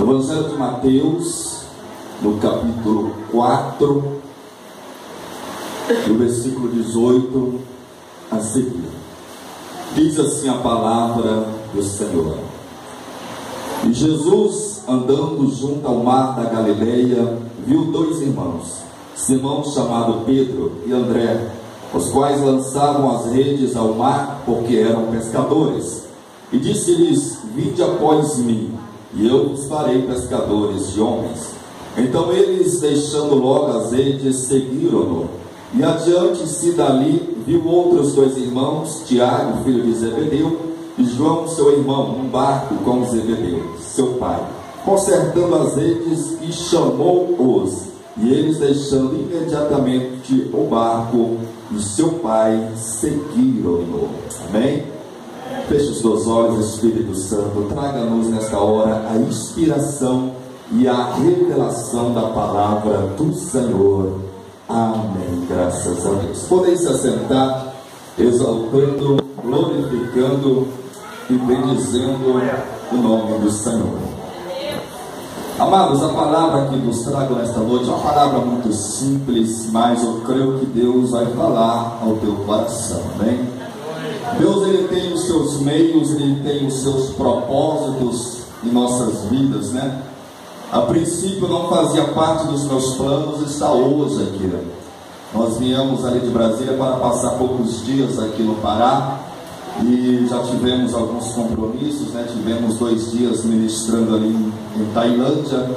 Evangelho de Mateus, no capítulo 4, no versículo 18 a seguir. Diz assim a palavra do Senhor: E Jesus, andando junto ao mar da Galileia, viu dois irmãos, Simão, chamado Pedro, e André, os quais lançavam as redes ao mar, porque eram pescadores. E disse-lhes: Vinde após mim, e eu vos farei pescadores de homens. Então eles, deixando logo as redes, seguiram-no. E adiante-se dali, viu outros dois irmãos, Tiago, filho de Zebedeu, e João, seu irmão, num barco com Zebedeu, seu pai, consertando as redes, e chamou-os. E eles, deixando imediatamente o barco e seu pai, seguiram-no. Amém? Feche os teus olhos, Espírito Santo, traga-nos nesta hora a inspiração e a revelação da palavra do Senhor. Amém. Graças a Deus. Podem se assentar, exaltando, glorificando e bendizendo o nome do Senhor. Amados, a palavra que nos trago nesta noite é uma palavra muito simples, mas eu creio que Deus vai falar ao teu coração. Amém? Deus, Ele tem os seus meios, Ele tem os seus propósitos em nossas vidas, né? A princípio não fazia parte dos meus planos estar hoje aqui. Nós viemos ali de Brasília para passar poucos dias aqui no Pará, e já tivemos alguns compromissos, né? Tivemos 2 dias ministrando ali em Tailândia,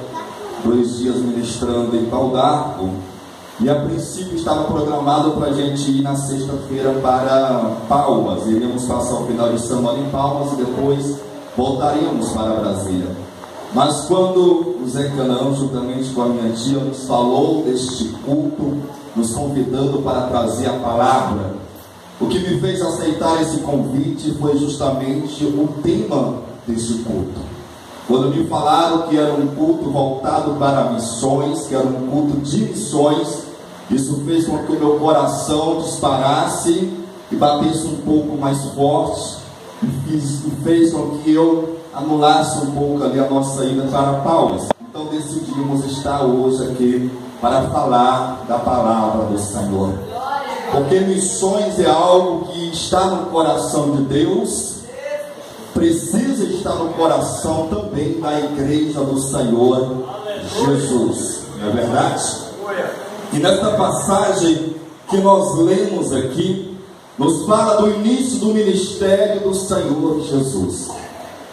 2 dias ministrando em Pau d'Arco, e a princípio estava programado para a gente ir na sexta-feira para Palmas. Iríamos passar o final de semana em Palmas e depois voltaríamos para Brasília. Mas quando o Zé Canaã, juntamente com a minha tia, nos falou deste culto, nos convidando para trazer a palavra, o que me fez aceitar esse convite foi justamente o tema desse culto. Quando me falaram que era um culto voltado para missões, que era um culto de missões, isso fez com que o meu coração disparasse e batesse um pouco mais forte, e fez com que eu anulasse um pouco ali a nossa ida para Palmas. Então decidimos estar hoje aqui para falar da palavra do Senhor. Porque missões é algo que está no coração de Deus, precisa estar no coração também da igreja do Senhor Jesus, não é verdade? E nesta passagem que nós lemos aqui, nos fala do início do ministério do Senhor Jesus.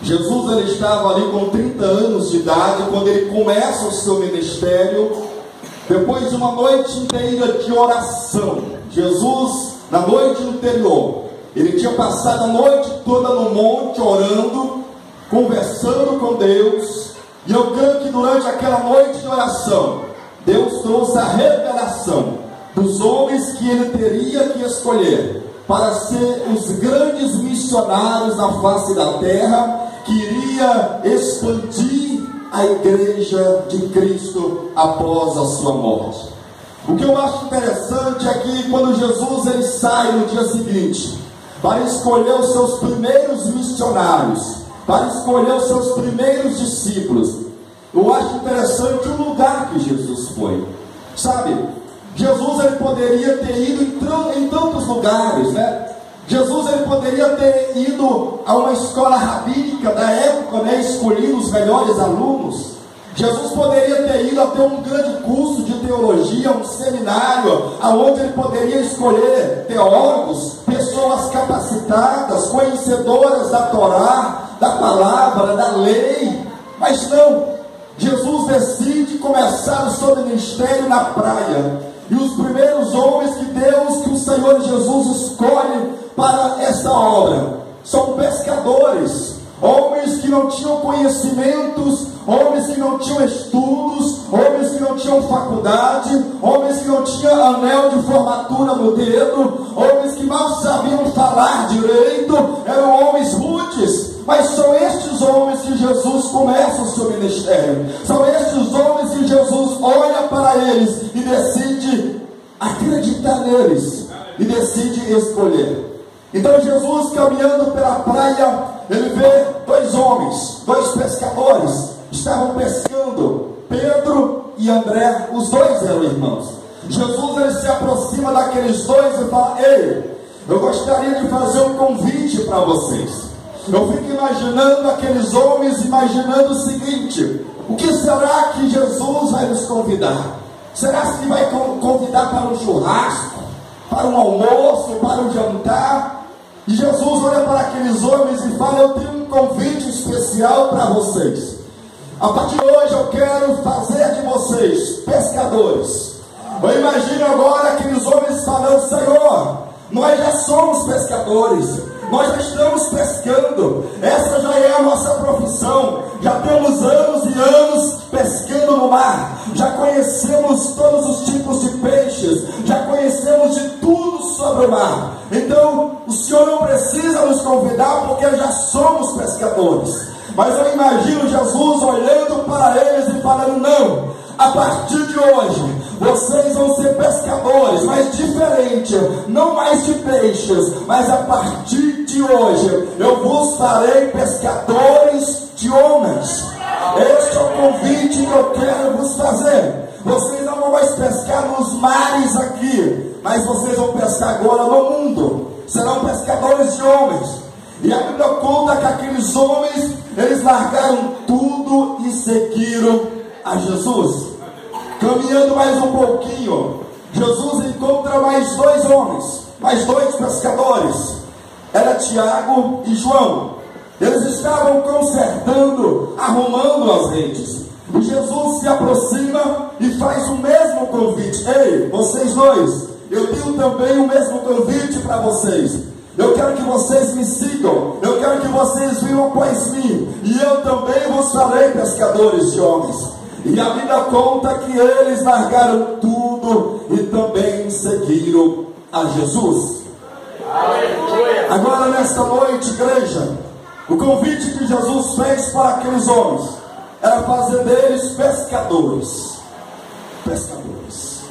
Jesus, ele estava ali com 30 anos de idade quando ele começa o seu ministério, depois de uma noite inteira de oração. Jesus, na noite anterior, ele tinha passado a noite toda no monte orando, conversando com Deus, e eu creio que durante aquela noite de oração, Deus trouxe a revelação dos homens que ele teria que escolher para ser os grandes missionários na face da terra, que iria expandir a igreja de Cristo após a sua morte. O que eu acho interessante é que quando Jesus ele sai no dia seguinte para escolher os seus primeiros missionários, para escolher os seus primeiros discípulos, eu acho interessante o lugar que Jesus foi. Sabe, Jesus ele poderia ter ido em tantos lugares, né? Jesus ele poderia ter ido a uma escola rabínica da época, né? Escolhido os melhores alunos. Jesus poderia ter ido até um grande curso de teologia, um seminário, aonde ele poderia escolher teólogos, pessoas capacitadas, conhecedoras da Torá, da palavra, da lei. Mas não, Jesus decide começar o seu ministério na praia. E os primeiros homens que o Senhor Jesus escolhe para essa obra, são pescadores, homens que não tinham conhecimentos, homens que não tinham estudos, homens que não tinham faculdade, homens que não tinham anel de formatura no dedo, homens que mal sabiam falar direito, eram homens rudes. Mas são estes homens que Jesus começa o seu ministério, são estes homens que Jesus olha para eles e decide acreditar neles, e decide escolher. Então Jesus, caminhando pela praia, ele vê 2 homens, 2 pescadores, estavam pescando. Pedro e André, os dois eram irmãos. Jesus, ele se aproxima daqueles dois e fala: ei, eu gostaria de fazer um convite para vocês. Eu fico imaginando aqueles homens, imaginando o seguinte: o que será que Jesus vai nos convidar? Será que vai convidar para um churrasco, para um almoço, para um jantar? E Jesus olha para aqueles homens e fala: eu tenho um convite especial para vocês. A partir de hoje eu quero fazer de vocês pescadores. Eu imagino agora aqueles homens falando: Senhor, nós já somos pescadores, nós já estamos pescando, essa já é a nossa profissão, já temos anos e anos pescando no mar, já conhecemos todos os tipos de peixes, já conhecemos de tudo sobre o mar. Então o Senhor não precisa nos convidar, porque já somos pescadores. Mas eu imagino Jesus olhando para eles e falando: não, a partir de hoje vocês vão ser pescadores, mas diferente, não mais de peixes, mas a partir de hoje eu vos farei pescadores de homens. Este é o convite que eu quero vos fazer. Vocês não vão mais pescar nos mares aqui, mas vocês vão pescar agora no mundo. Serão pescadores de homens. E a Bíblia conta que aqueles homens, eles largaram tudo e seguiram a Jesus. Caminhando mais um pouquinho, Jesus encontra mais dois homens, mais dois pescadores. Era Tiago e João. Eles estavam consertando, arrumando as redes. E Jesus se aproxima e faz o mesmo convite: ei, vocês dois, eu tenho também o mesmo convite para vocês. Eu quero que vocês me sigam, eu quero que vocês venham após mim, e eu também vos farei pescadores de homens. E a Bíblia conta que eles largaram tudo e também seguiram a Jesus. Aleluia. Agora, nesta noite, igreja, o convite que Jesus fez para aqueles homens era fazer deles pescadores. Pescadores.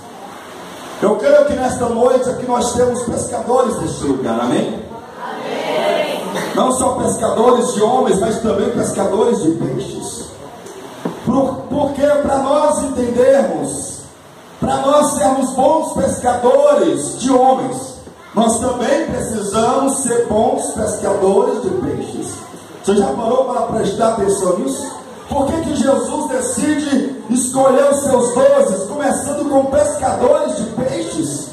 Eu creio que nesta noite aqui nós temos pescadores neste lugar, amém? Amém. Não só pescadores de homens, mas também pescadores de peixes. Porque para nós entendermos, para nós sermos bons pescadores de homens, nós também precisamos ser bons pescadores de peixes. Você já parou para prestar atenção nisso? Por que Jesus decide escolher os seus 12, começando com pescadores de peixes?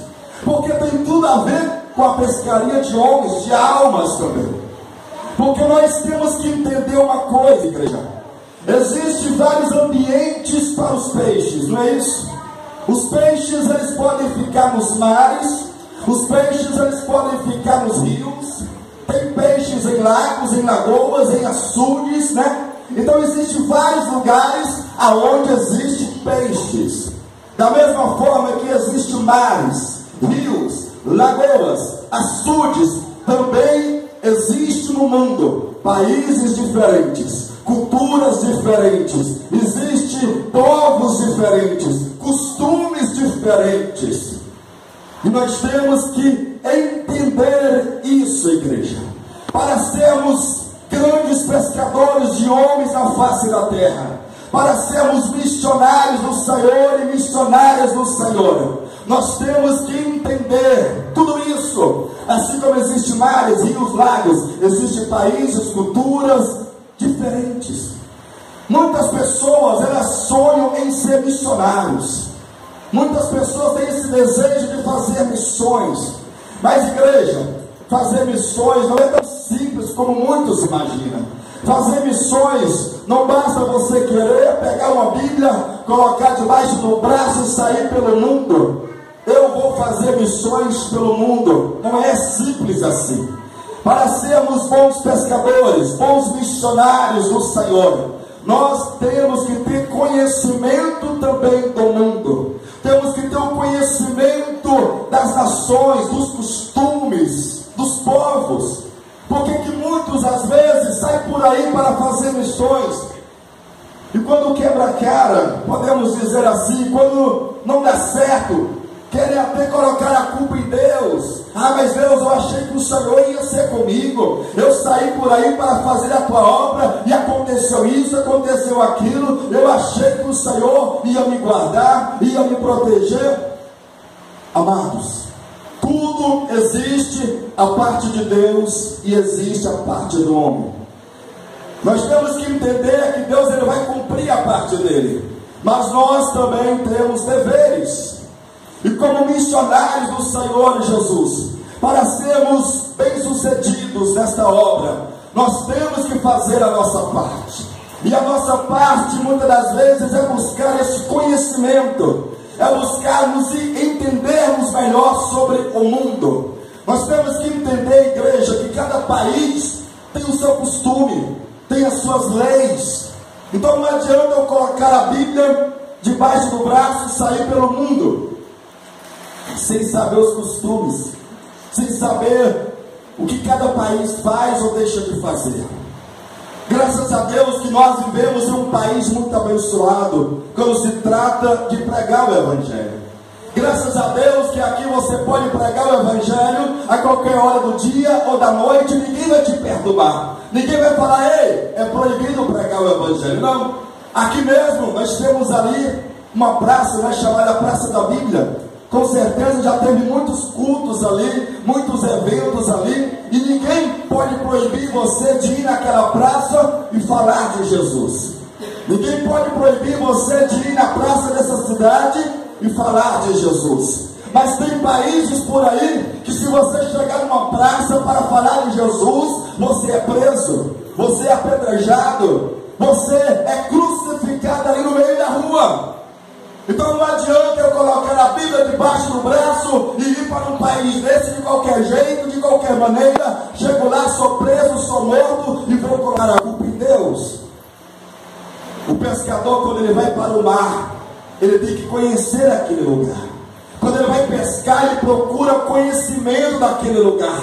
Porque tem tudo a ver com a pescaria de homens, de almas também. Porque nós temos que entender uma coisa, igreja: existem vários ambientes para os peixes, não é isso? Os peixes, eles podem ficar nos mares, os peixes, eles podem ficar nos rios, tem peixes em lagos, em lagoas, em açudes, né? Então existem vários lugares aonde existem peixes. Da mesma forma que existem mares, rios, lagoas, açudes, também existe no mundo países diferentes, culturas diferentes, existem povos diferentes, costumes diferentes. E nós temos que entender isso, igreja, para sermos grandes pescadores de homens na face da terra, para sermos missionários do Senhor e missionárias do Senhor. Nós temos que entender tudo isso. Assim como existem mares, rios, lagos, existem países, culturas diferentes. Muitas pessoas, elas sonham em ser missionários. Muitas pessoas têm esse desejo de fazer missões. Mas, igreja, fazer missões não é tão simples como muitos imaginam. Fazer missões não basta você querer pegar uma Bíblia, colocar debaixo do braço e sair pelo mundo. Eu vou fazer missões pelo mundo. Não é simples assim. Para sermos bons pescadores, bons missionários do Senhor, nós temos que ter conhecimento também do mundo. Temos que ter o conhecimento das nações, dos costumes, dos povos. Porque que muitos às vezes saem por aí para fazer missões, e quando quebra a cara, podemos dizer assim, quando não dá certo, querem até colocar a culpa em Deus. Ah, mas Deus, eu achei que o Senhor ia ser comigo, eu saí por aí para fazer a tua obra, e aconteceu isso, aconteceu aquilo, eu achei que o Senhor ia me guardar, ia me proteger. Amados, tudo existe a parte de Deus e existe a parte do homem. Nós temos que entender que Deus, ele vai cumprir a parte dele, mas nós também temos deveres. E como missionários do Senhor Jesus, para sermos bem-sucedidos nesta obra, nós temos que fazer a nossa parte. E a nossa parte, muitas das vezes, é buscar esse conhecimento, é buscarmos e entendermos melhor sobre o mundo. Nós temos que entender, igreja, que cada país tem o seu costume, tem as suas leis. Então não adianta eu colocar a Bíblia debaixo do braço e sair pelo mundo sem saber os costumes, sem saber o que cada país faz ou deixa de fazer. Graças a Deus que nós vivemos em um país muito abençoado quando se trata de pregar o Evangelho. Graças a Deus que aqui você pode pregar o Evangelho a qualquer hora do dia ou da noite, ninguém vai te perturbar, ninguém vai falar, ei, é proibido pregar o Evangelho. Não, aqui mesmo nós temos ali uma praça, chamada Praça da Bíblia. Com certeza já teve muitos cultos ali, muitos eventos ali, e ninguém pode proibir você de ir naquela praça e falar de Jesus. Ninguém pode proibir você de ir na praça dessa cidade e falar de Jesus. Mas tem países por aí que se você chegar numa praça para falar de Jesus, você é preso, você é apedrejado, você é crucificado ali no meio da rua. Então não adianta eu colocar a Bíblia debaixo do braço e ir para um país desse de qualquer jeito, de qualquer maneira. Chego lá, sou preso, sou morto e vou colocar a culpa em Deus. O pescador, quando ele vai para o mar, ele tem que conhecer aquele lugar. Quando ele vai pescar, ele procura conhecimento daquele lugar.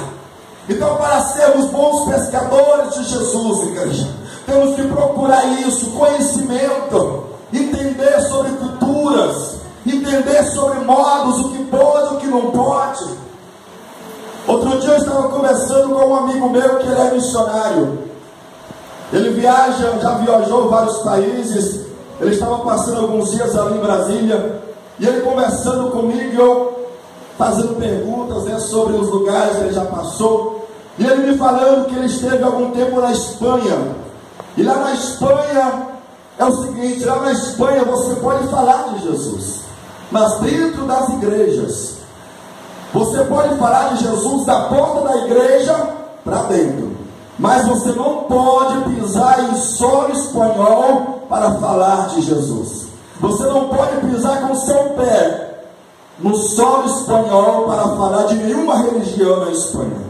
Então, para sermos bons pescadores de Jesus, igreja, temos que procurar isso, conhecimento, entender sobre culturas, entender sobre modos, o que pode, o que não pode. Outro dia eu estava conversando com um amigo meu que ele é missionário. Ele viaja, já viajou vários países. Ele estava passando alguns dias ali em Brasília, e ele conversando comigo, e eu fazendo perguntas, sobre os lugares que ele já passou, e ele me falando que ele esteve algum tempo na Espanha. E lá na Espanha é o seguinte, lá na Espanha você pode falar de Jesus, mas dentro das igrejas. Você pode falar de Jesus da porta da igreja para dentro, mas você não pode pisar em solo espanhol para falar de Jesus. Você não pode pisar com o seu pé no solo espanhol para falar de nenhuma religião na Espanha.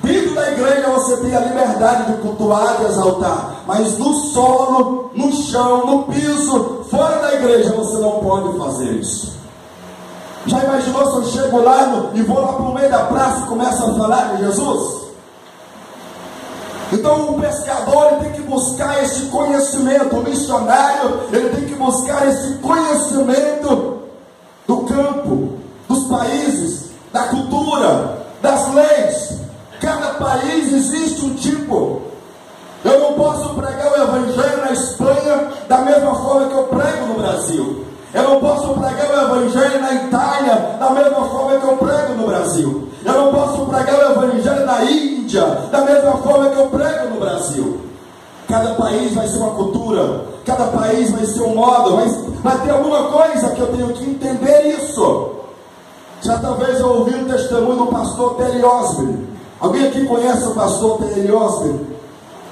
Dentro da igreja você tem a liberdade de cultuar, de exaltar, mas no solo, no chão, no piso, fora da igreja você não pode fazer isso. Já imaginou se eu chego lá e vou lá para o meio da praça e começo a falar de Jesus? Então o pescador ele tem que buscar esse conhecimento, o missionário ele tem que buscar esse conhecimento do campo, dos países, da cultura, das leis. Cada país existe um tipo. Eu não posso pregar o Evangelho na Espanha da mesma forma que eu prego no Brasil. Eu não posso pregar o Evangelho na Itália da mesma forma que eu prego no Brasil. Eu não posso pregar o Evangelho na Índia da mesma forma que eu prego no Brasil. Cada país vai ser uma cultura, cada país vai ser um modo, vai ter alguma coisa que eu tenho que entender isso. Já talvez eu ouvi um testemunho do pastor T.L. Osborne. Alguém aqui conhece o pastor T.L. Osborne?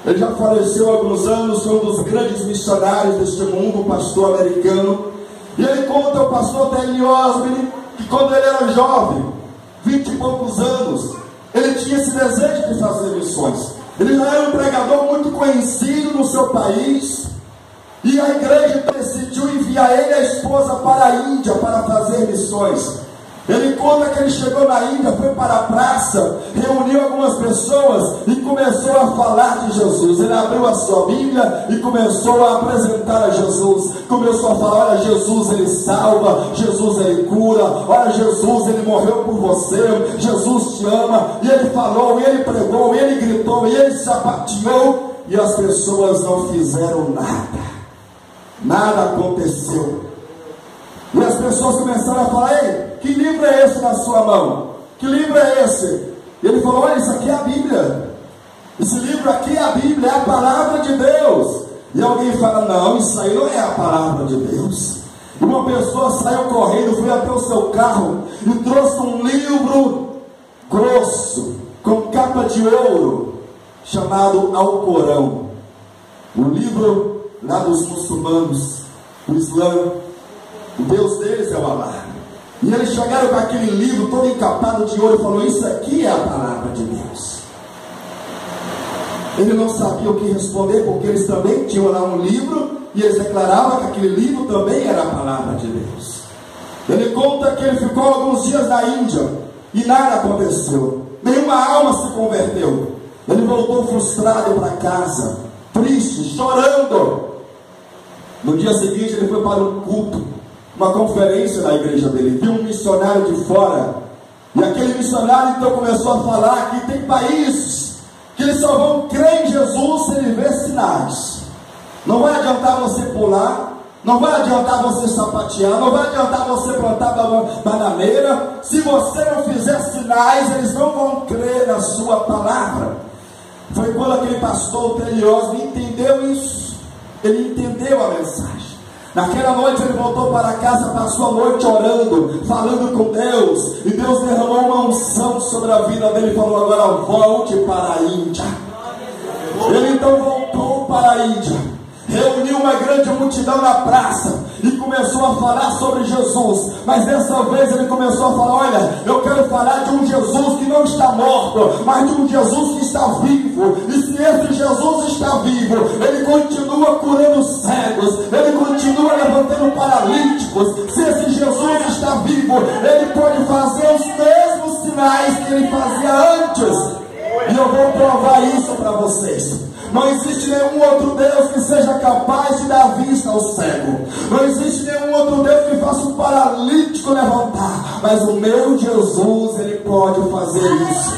Ele já faleceu há alguns anos, foi um dos grandes missionários deste mundo, um pastor americano. E ele conta ao pastor T.L. Osborne que quando ele era jovem, 20 e poucos anos, ele tinha esse desejo de fazer missões. Ele já era um pregador muito conhecido no seu país, e a igreja decidiu enviar ele e a esposa para a Índia para fazer missões. Ele conta que ele chegou na Índia, foi para a praça, reuniu algumas pessoas e começou a falar de Jesus. Ele abriu a sua Bíblia e começou a apresentar a Jesus, começou começou a falar: olha, Jesus ele salva, Jesus ele cura, olha, Jesus ele morreu por você, Jesus te ama. E ele falou, e ele pregou, e ele gritou, e ele sapateou, e as pessoas não fizeram nada aconteceu. E as pessoas começaram a falar: ei, que livro é esse na sua mão? Que livro é esse? E ele falou: olha, isso aqui é a Bíblia. Esse livro aqui é a Bíblia, é a palavra de Deus. E alguém fala: não, isso aí não é a palavra de Deus. E uma pessoa saiu correndo, foi até o seu carro e trouxe um livro grosso, com capa de ouro, chamado Alcorão. O livro lá dos muçulmanos, do Islã. O Deus deles é o Alá. E eles chegaram com aquele livro todo encapado de ouro e falou: isso aqui é a palavra de Deus. Ele não sabia o que responder, porque eles também tinham lá um livro, e eles declaravam que aquele livro também era a palavra de Deus. Ele conta que ele ficou alguns dias na Índia, e nada aconteceu, nenhuma alma se converteu. Ele voltou frustrado para casa, triste, chorando. No dia seguinte ele foi para um culto, uma conferência na igreja dele, viu um missionário de fora, e aquele missionário então começou a falar que tem países que eles só vão crer em Jesus se ele ver sinais. Não vai adiantar você pular, não vai adiantar você sapatear, não vai adiantar você plantar bananeira. Se você não fizer sinais, eles não vão crer na sua palavra. Foi quando aquele pastor Teliosme entendeu isso. Ele entendeu a mensagem. Naquela noite ele voltou para casa, passou a noite orando, falando com Deus, e Deus derramou uma unção sobre a vida dele e falou: agora volte para a Índia. Ele então voltou para a Índia, reuniu uma grande multidão na praça e começou a falar sobre Jesus. Mas dessa vez ele começou a falar: olha, eu quero falar de um Jesus que não está morto, mas de um Jesus que está vivo. E se esse Jesus está vivo, ele continua curando cegos, ele continua levantando paralíticos. Se esse Jesus está vivo, ele pode fazer os mesmos sinais que ele fazia antes. E eu vou provar isso para vocês. Não existe nenhum outro Deus que seja capaz de dar vista ao cego. Não existe nenhum outro Deus que faça um paralítico levantar. Mas o meu Jesus, ele pode fazer isso.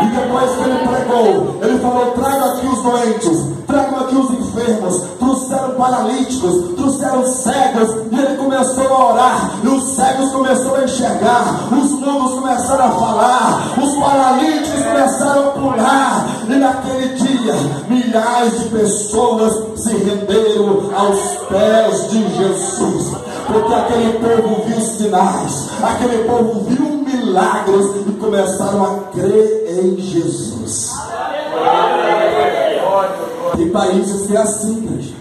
E depois que ele pregou, ele falou: tragam aqui os doentes, tragam aqui os enfermos. Trouxeram paralíticos, trouxeram cegos. E ele começou a orar, e os cegos começaram a enxergar, os mudos começaram a falar, os paralíticos começaram a pular. E naquele dia, milhares de pessoas se renderam aos pés de Jesus, porque aquele povo viu sinais, aquele povo viu milagres e começaram a crer em Jesus. Tem países que é assim, igreja.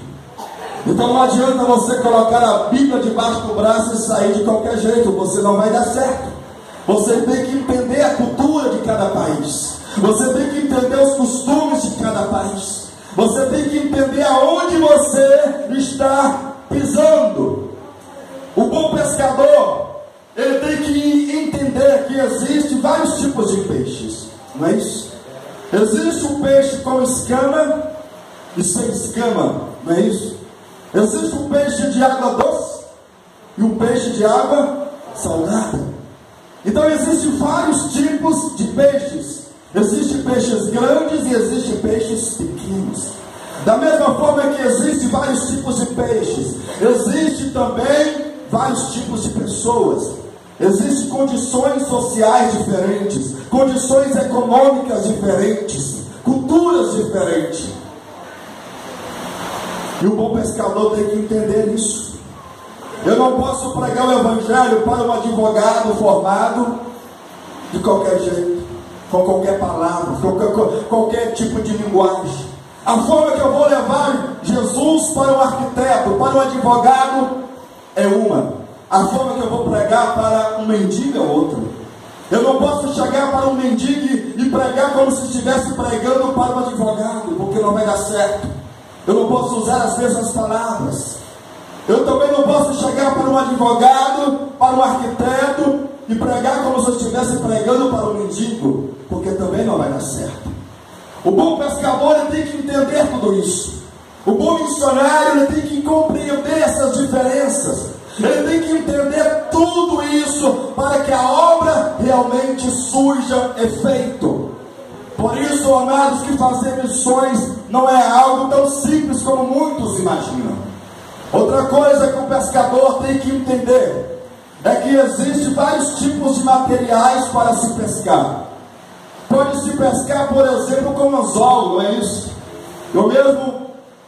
Então não adianta você colocar a Bíblia debaixo do braço e sair de qualquer jeito, você não vai dar certo. Você tem que entender a cultura de cada país, você tem que entender os costumes de cada país, você tem que entender aonde você está pisando. O bom pescador, ele tem que entender que existe vários tipos de peixes, não é isso? Existe um peixe com escama e sem escama, não é isso? Existe um peixe de água doce e um peixe de água salgada. Então existem vários tipos de peixes. Existem peixes grandes e existem peixes pequenos. Da mesma forma que existem vários tipos de peixes, existem também vários tipos de pessoas. Existem condições sociais diferentes, condições econômicas diferentes, culturas diferentes. E o bom pescador tem que entender isso. Eu não posso pregar o evangelho para um advogado formado de qualquer jeito, com qualquer palavra, qualquer tipo de linguagem. A forma que eu vou levar Jesus para um arquiteto, para um advogado, é uma. A forma que eu vou pregar para um mendigo é outra. Eu não posso chegar para um mendigo e pregar como se estivesse pregando para um advogado, porque não vai dar certo. Eu não posso usar as mesmas palavras. Eu também não posso chegar para um advogado, para um arquiteto e pregar como se eu estivesse pregando para um mendigo, porque também não vai dar certo. O bom pescador, ele tem que entender tudo isso. O bom missionário, ele tem que compreender essas diferenças. Ele tem que entender tudo isso para que a obra realmente surja efeito. Por isso, amados, que fazer missões não é algo tão simples como muitos imaginam. Outra coisa que o pescador tem que entender é que existem vários tipos de materiais para se pescar. Pode-se pescar, por exemplo, com anzol, não é isso?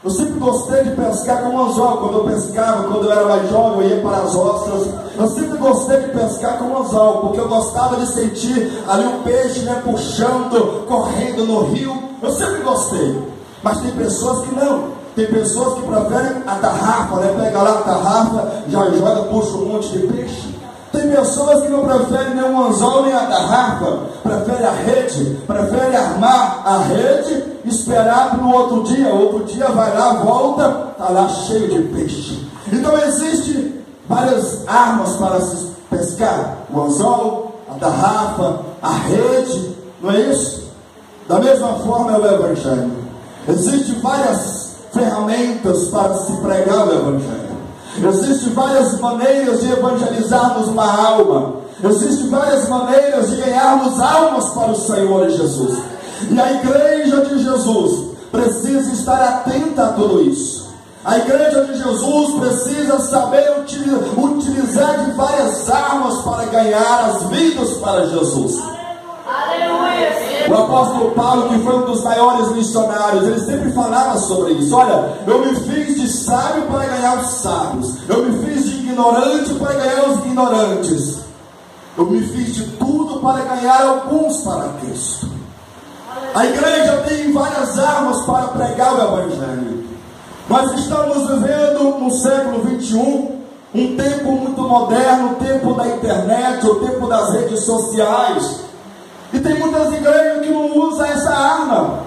Eu sempre gostei de pescar com anzol. Quando eu pescava, quando eu era mais jovem, eu ia para as ostras. Eu sempre gostei de pescar com anzol, porque eu gostava de sentir ali o peixe, né, puxando, correndo no rio. Eu sempre gostei. Mas tem pessoas que não. Tem pessoas que preferem a tarrafa, né? Pega lá a tarrafa, já joga, puxa um monte de peixe. Tem pessoas que não preferem nem o anzol nem a tarrafa, preferem a rede, preferem armar a rede, esperar para o outro dia vai lá, volta, está lá cheio de peixe. Então existem várias armas para se pescar: o anzol, a tarrafa, a rede, não é isso? Da mesma forma é o Evangelho. Existem várias ferramentas para se pregar o Evangelho. Existem várias maneiras de evangelizarmos uma alma. Existem várias maneiras de ganharmos almas para o Senhor Jesus. E a igreja de Jesus precisa estar atenta a tudo isso. A igreja de Jesus precisa saber utilizar de várias armas para ganhar as vidas para Jesus. O apóstolo Paulo, que foi um dos maiores missionários, ele sempre falava sobre isso. Olha, eu me fiz de sábio para ganhar os sábios, eu me fiz de ignorante para ganhar os ignorantes, eu me fiz de tudo para ganhar alguns para Cristo. A igreja tem várias armas para pregar o Evangelho. Nós estamos vivendo no século 21 um tempo muito moderno, o tempo da internet, o tempo das redes sociais. E tem muitas igrejas que não usam essa arma.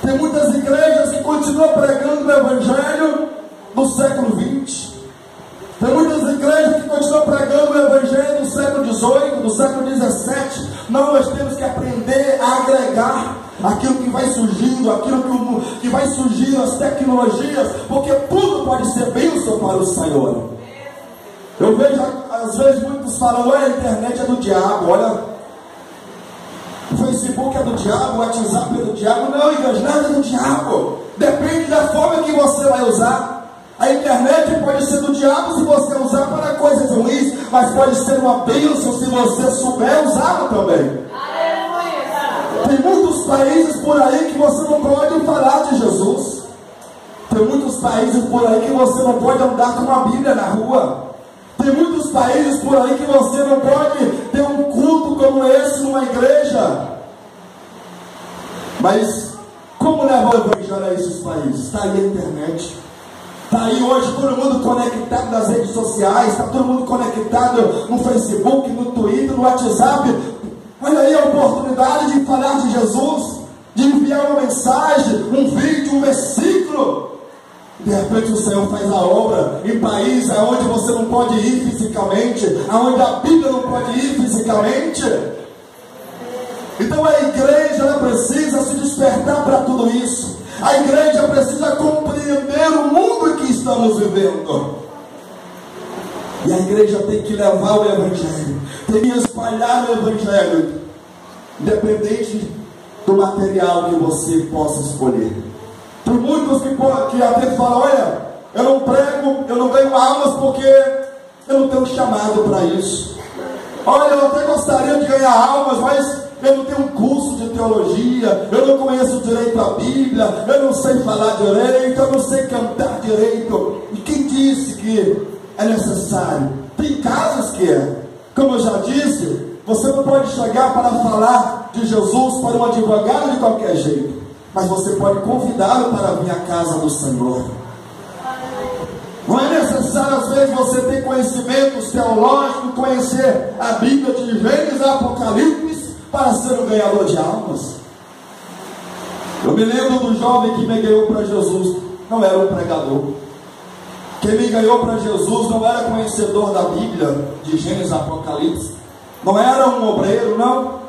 Tem muitas igrejas que continuam pregando o Evangelho do século 20. Tem muitas igrejas que continuam pregando o Evangelho do século 18, do século 17. Não, nós temos que aprender a agregar aquilo que vai surgindo, aquilo que vai surgindo, as tecnologias, porque tudo pode ser bênção para o Senhor. Eu vejo, às vezes, muitos falando: olha, a internet é do diabo, olha, o Facebook é do diabo, o WhatsApp é do diabo. Não, igreja, nada é do diabo. Depende da forma que você vai usar. A internet pode ser do diabo se você usar para coisas ruins, mas pode ser uma bênção se você souber usá-la também. Tem muitos países por aí que você não pode falar de Jesus. Tem muitos países por aí que você não pode andar com uma Bíblia na rua. Tem muitos países por aí que você não pode ter um culto como esse numa igreja. Mas como levar o Evangelho a esses países? Está aí a internet. Está aí hoje todo mundo conectado nas redes sociais. Está todo mundo conectado no Facebook, no Twitter, no WhatsApp. Olha aí a oportunidade de falar de Jesus, de enviar uma mensagem, um vídeo, um versículo. De repente o Senhor faz a obra em países onde você não pode ir fisicamente, onde a Bíblia não pode ir fisicamente. Então a igreja, ela precisa se despertar para tudo isso. A igreja precisa compreender o mundo em que estamos vivendo. E a igreja tem que levar o Evangelho, tem que espalhar o Evangelho, independente do material que você possa escolher. Tem muitos que até falam: olha, eu não prego, eu não ganho almas porque eu não tenho chamado para isso. Olha, eu até gostaria de ganhar almas, mas eu não tenho um curso de teologia, eu não conheço direito a Bíblia, eu não sei falar direito, eu não sei cantar direito. E quem disse que é necessário? Tem casos que é. Como eu já disse, você não pode chegar para falar de Jesus para um advogado de qualquer jeito. Mas você pode convidá-lo para vir à casa do Senhor. Não é necessário, às vezes, você ter conhecimentos teológicos, conhecer a Bíblia de Gênesis a Apocalipse para ser um ganhador de almas. Eu me lembro do jovem que me ganhou para Jesus. Não era um pregador. Quem me ganhou para Jesus não era conhecedor da Bíblia de Gênesis a Apocalipse. Não era um obreiro, não.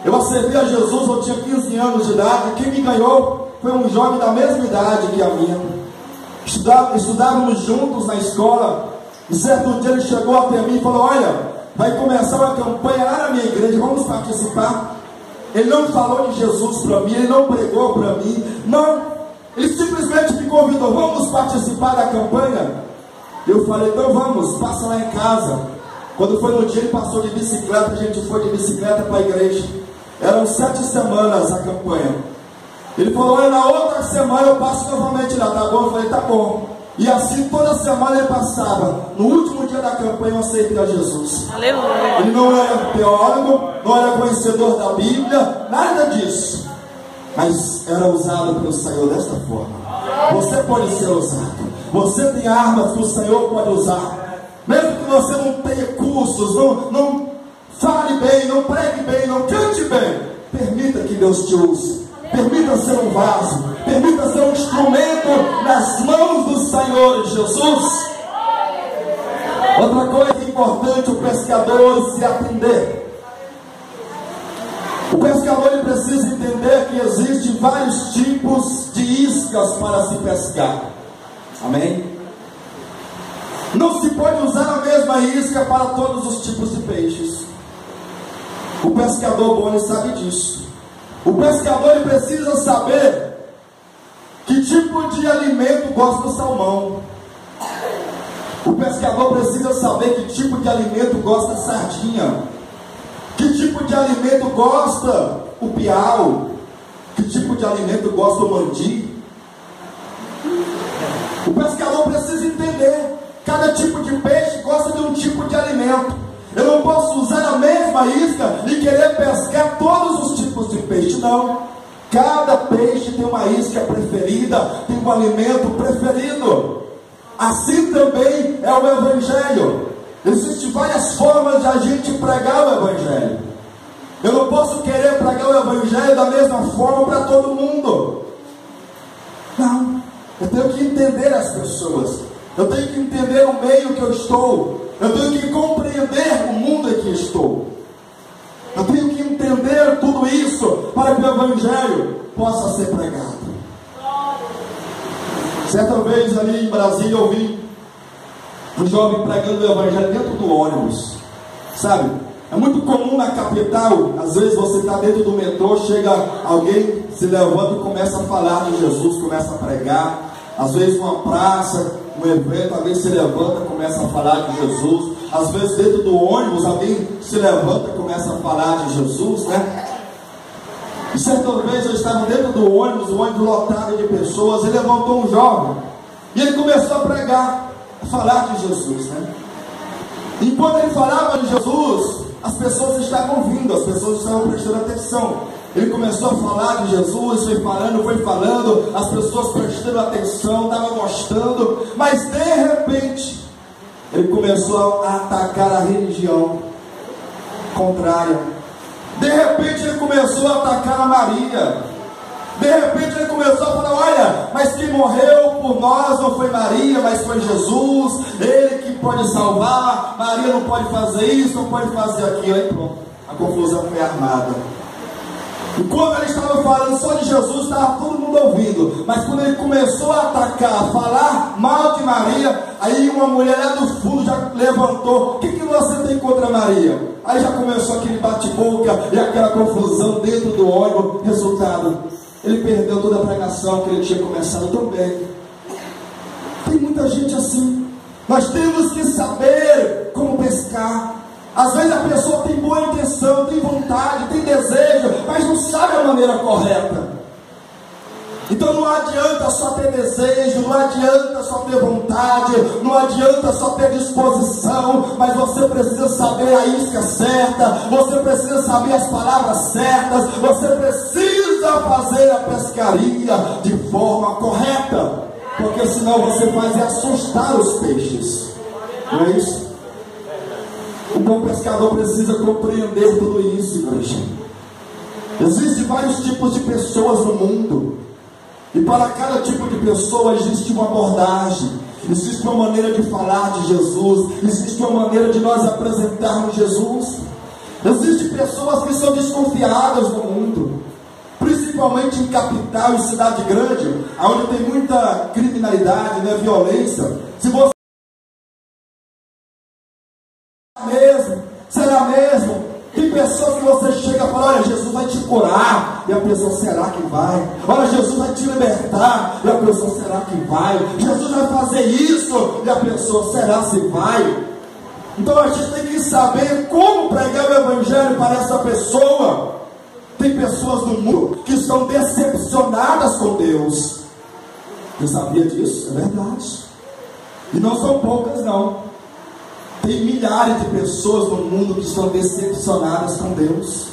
Eu aceitei a Jesus, eu tinha 15 anos de idade. Quem me ganhou foi um jovem da mesma idade que a minha, estudávamos juntos na escola, e certo dia ele chegou até mim e falou: olha, vai começar uma campanha lá na minha igreja, vamos participar? Ele não falou de Jesus para mim, ele não pregou para mim, não, ele simplesmente me convidou: vamos participar da campanha? Eu falei: então vamos, passa lá em casa. Quando foi no dia, ele passou de bicicleta, a gente foi de bicicleta para a igreja. Eram 7 semanas a campanha. Ele falou: olha, na outra semana eu passo novamente lá, tá bom? Eu falei: tá bom. E assim toda semana ele passava. No último dia da campanha eu aceitei a Jesus. Aleluia. Ele não era teólogo, não era conhecedor da Bíblia, nada disso, mas era usado pelo Senhor desta forma. Você pode ser usado. Você tem armas que o Senhor pode usar. Mesmo que você não tenha cursos, não fale bem, não pregue bem, não cante bem, permita que Deus te use. Permita ser um vaso, permita ser um instrumento nas mãos do Senhor Jesus. Outra coisa importante, o pescador se atender. O pescador ele precisa entender que existem vários tipos de iscas para se pescar. Amém? Não se pode usar a mesma isca para todos os tipos de peixes. O pescador bom ele sabe disso. O pescador ele precisa saber que tipo de alimento gosta o salmão. O pescador precisa saber que tipo de alimento gosta a sardinha. Que tipo de alimento gosta o piau. Que tipo de alimento gosta o mandi. O pescador precisa entender. Cada tipo de peixe gosta de um tipo de alimento. Eu não posso usar a mesma isca e querer pescar todos os tipos de peixe, não. Cada peixe tem uma isca preferida, tem um alimento preferido. Assim também é o Evangelho. Existem várias formas de a gente pregar o Evangelho. Eu não posso querer pregar o Evangelho da mesma forma para todo mundo. Não, eu tenho que entender as pessoas. Eu tenho que entender o meio que eu estou. Eu tenho que compreender o mundo em que estou. Eu tenho que entender tudo isso para que o Evangelho possa ser pregado. Certa vez ali em Brasília eu vi um jovem pregando o Evangelho dentro do ônibus. Sabe? É muito comum na capital, às vezes você está dentro do metrô, chega alguém, se levanta e começa a falar de Jesus, começa a pregar. Às vezes numa praça, um evento, alguém se levanta e começa a falar de Jesus. Às vezes dentro do ônibus, alguém se levanta e começa a falar de Jesus, né? E certa vez eu estava dentro do ônibus, o ônibus lotado de pessoas, e levantou um jovem, e ele começou a pregar, a falar de Jesus, né? Enquanto ele falava de Jesus, as pessoas estavam ouvindo, as pessoas estavam prestando atenção. Ele começou a falar de Jesus, foi falando, as pessoas prestando atenção, estavam gostando, mas de repente, ele começou a atacar a religião contrária. De repente ele começou a atacar a Maria. De repente ele começou a falar: olha, mas quem morreu por nós não foi Maria, mas foi Jesus. Ele que pode salvar. Maria não pode fazer isso, não pode fazer aquilo. Aí pronto, a confusão foi armada. E quando ele estava falando só de Jesus, estava todo mundo ouvindo. Mas quando ele começou a atacar, a falar mal de Maria, aí uma mulher lá do fundo já levantou: o que você tem contra Maria? Aí já começou aquele bate-boca e aquela confusão dentro do ônibus. Resultado, ele perdeu toda a pregação que ele tinha começado também. Tem muita gente assim. Nós temos que saber como pescar. Às vezes a pessoa tem boa intenção, tem vontade, tem desejo, mas não sabe a maneira correta. Então não adianta só ter desejo, não adianta só ter vontade, não adianta só ter disposição, mas você precisa saber a isca certa, você precisa saber as palavras certas, você precisa fazer a pescaria de forma correta, porque senão você faz assustar os peixes. Não é isso? O bom pescador precisa compreender tudo isso, igreja. Existem vários tipos de pessoas no mundo, e para cada tipo de pessoa existe uma abordagem, existe uma maneira de falar de Jesus, existe uma maneira de nós apresentarmos Jesus. Existem pessoas que são desconfiadas no mundo, principalmente principalmente em capital e cidade grande, onde tem muita criminalidade, né, violência. Se você será mesmo? Tem pessoas que você chega e fala: olha, Jesus vai te curar, e a pessoa: será que vai? Olha, Jesus vai te libertar, e a pessoa: será que vai? Jesus vai fazer isso, e a pessoa: será se vai? Então a gente tem que saber como pregar o evangelho para essa pessoa. Tem pessoas no mundo que estão decepcionadas com Deus. Você sabia disso? É verdade. E não são poucas, não. Tem milhares de pessoas no mundo que estão decepcionadas com Deus.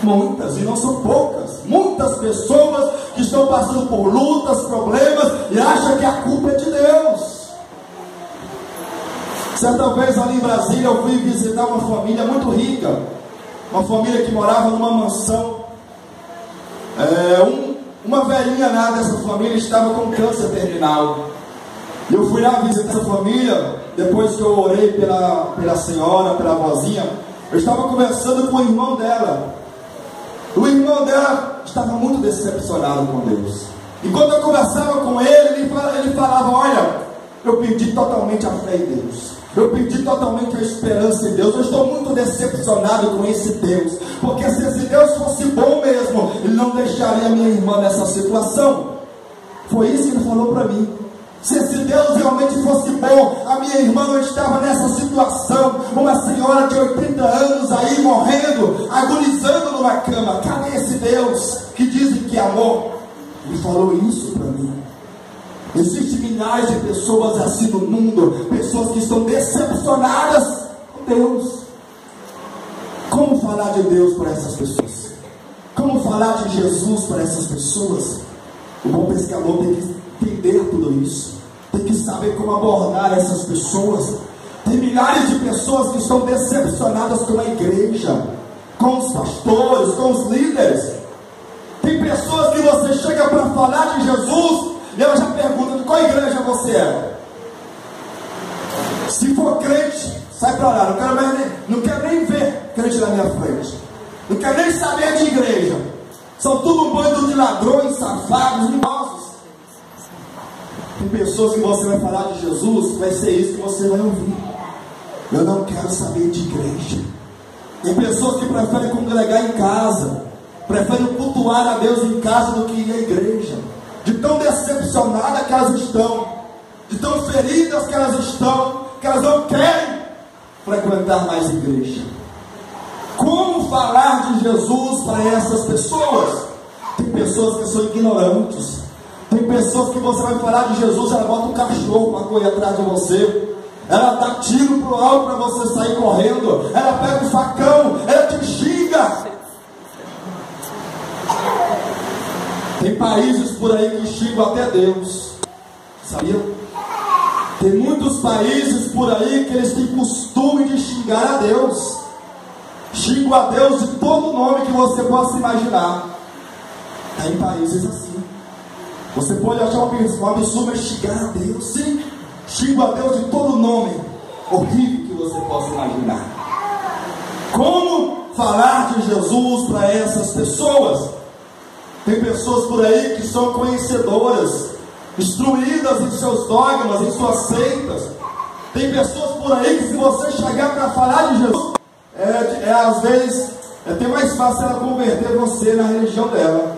Muitas, e não são poucas. Muitas pessoas que estão passando por lutas, problemas, e acham que a culpa é de Deus. Certa vez ali em Brasília eu fui visitar uma família muito rica. Uma família que morava numa mansão. Uma velhinha lá dessa família estava com câncer terminal. E eu fui lá visitar essa família. Depois que eu orei pela senhora, pela vozinha, eu estava conversando com o irmão dela. O irmão dela estava muito decepcionado com Deus. E quando eu conversava com ele falava: olha, eu perdi totalmente a fé em Deus. Eu perdi totalmente a esperança em Deus. Eu estou muito decepcionado com esse Deus. Porque se esse Deus fosse bom mesmo, Ele não deixaria minha irmã nessa situação. Foi isso que ele falou para mim. Se esse Deus realmente fosse bom, a minha irmã não estava nessa situação. Uma senhora de 80 anos aí morrendo, agonizando numa cama. Cadê esse Deus que dizem que é amor? Ele falou isso para mim. Existem milhares de pessoas assim no mundo, pessoas que estão decepcionadas com Deus. Como falar de Deus para essas pessoas? Como falar de Jesus para essas pessoas? O bom pescador tem que entender tudo isso, tem que saber como abordar essas pessoas. Tem milhares de pessoas que estão decepcionadas com a igreja, com os pastores, com os líderes. Tem pessoas que você chega para falar de Jesus e ela já pergunta: de qual igreja você é? Se for crente, sai para lá. Não quero nem ver crente na minha frente. Não quero nem saber de igreja. São tudo um bando de ladrões, safados, mentirosos. Tem pessoas que você vai falar de Jesus, vai ser isso que você vai ouvir: eu não quero saber de igreja. Tem pessoas que preferem congregar em casa, preferem cultuar a Deus em casa do que ir à igreja. De tão decepcionadas que elas estão, de tão feridas que elas estão, que elas não querem frequentar mais igreja. Como falar de Jesus para essas pessoas? Tem pessoas que são ignorantes. Tem pessoas que você vai falar de Jesus, ela bota um cachorro para correr atrás de você. Ela dá tiro pro alto para você sair correndo. Ela pega o facão, ela te xinga. Tem países por aí que xingam até Deus. Sabia? Tem muitos países por aí que eles têm costume de xingar a Deus. Xingam a Deus de todo nome que você possa imaginar. Tem países assim. Você pode achar um absurdo xingar a Deus. Sim, xingo a Deus de todo nome horrível que você possa imaginar. Como falar de Jesus para essas pessoas? Tem pessoas por aí que são conhecedoras, instruídas em seus dogmas, em suas seitas. Tem pessoas por aí que, se você chegar para falar de Jesus, às vezes é até mais fácil ela converter você na religião dela.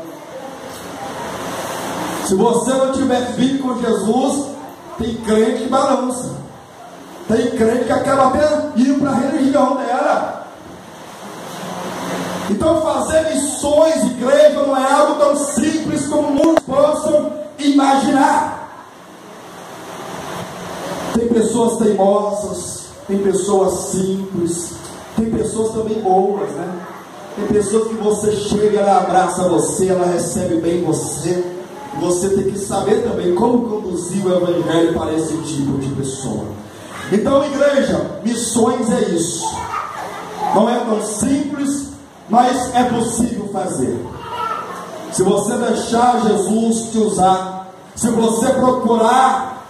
Se você não tiver filho com Jesus, tem crente que balança. Tem crente que acaba até indo para a religião dela. Então fazer missões, igreja, não é algo tão simples como muitos possam imaginar. Tem pessoas teimosas, tem pessoas simples, tem pessoas também boas, né? Tem pessoas que você chega, ela abraça você, ela recebe bem você. Você tem que saber também como conduzir o evangelho para esse tipo de pessoa. Então, igreja, missões é isso. Não é tão simples, mas é possível fazer. Se você deixar Jesus te usar, se você procurar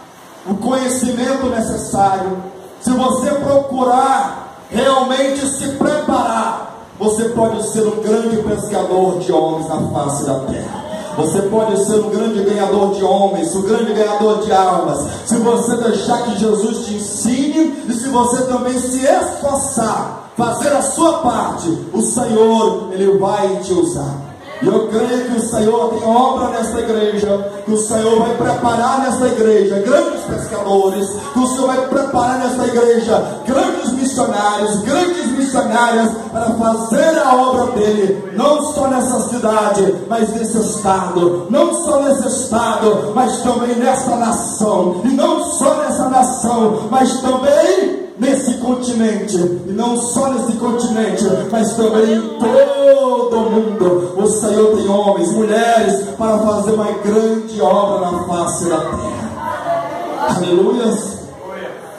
o conhecimento necessário, se você procurar realmente se preparar Você pode ser um grande pescador de homens na face da terra. Você pode ser um grande ganhador de homens, um grande ganhador de almas, se você deixar que Jesus te ensine e se você também se esforçar, fazer a sua parte. O Senhor, Ele vai te usar. E eu creio que o Senhor tem obra nesta igreja, que o Senhor vai preparar nesta igreja grandes pescadores, que o Senhor vai preparar nesta igreja grandes missionários, grandes missionárias, para fazer a obra dele, não só nessa cidade, mas nesse estado, não só nesse estado, mas também nessa nação, e não só nessa nação, mas também nesse continente, e não só nesse continente, mas também em todo o mundo. O Senhor tem homens, mulheres, para fazer uma grande obra na face da terra. Aleluia.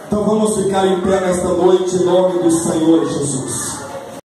Então vamos ficar em pé nesta noite em nome do Senhor Jesus.